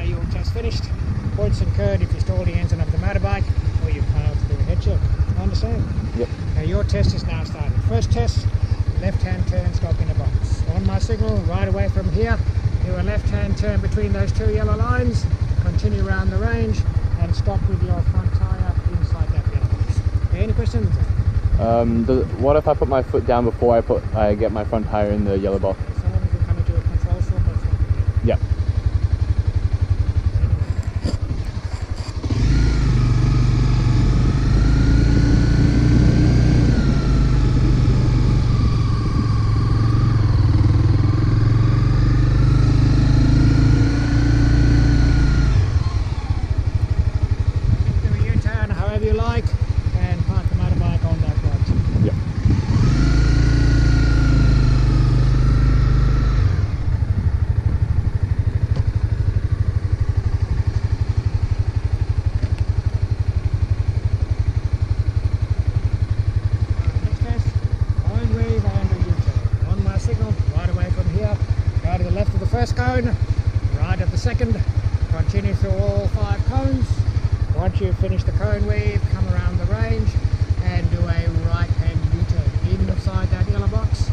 your test finished. Points incurred if you stall the engine of the motorbike or you fail to do a head check. Understand? Yep. Now your test is now started. First test, left-hand turn, stop in a box. On my signal, right away from here, do a left-hand turn between those two yellow lines, continue around the range, and stop with your front tyre inside that yellow box. Okay, any questions? What if I put my foot down before I get my front tire in the yellow box? So long as you come into a control stop, that's not the deal. Yeah. Do a U-turn however you like and park the motorbike on that right. Yeah. Next test, cone wave and a U-turn. On my signal, right away from here, go to the left of the first cone, right of the second, continue through all 5 cones. Once you've finished the cone wave, come around the range and do a right-hand U-turn inside that yellow box.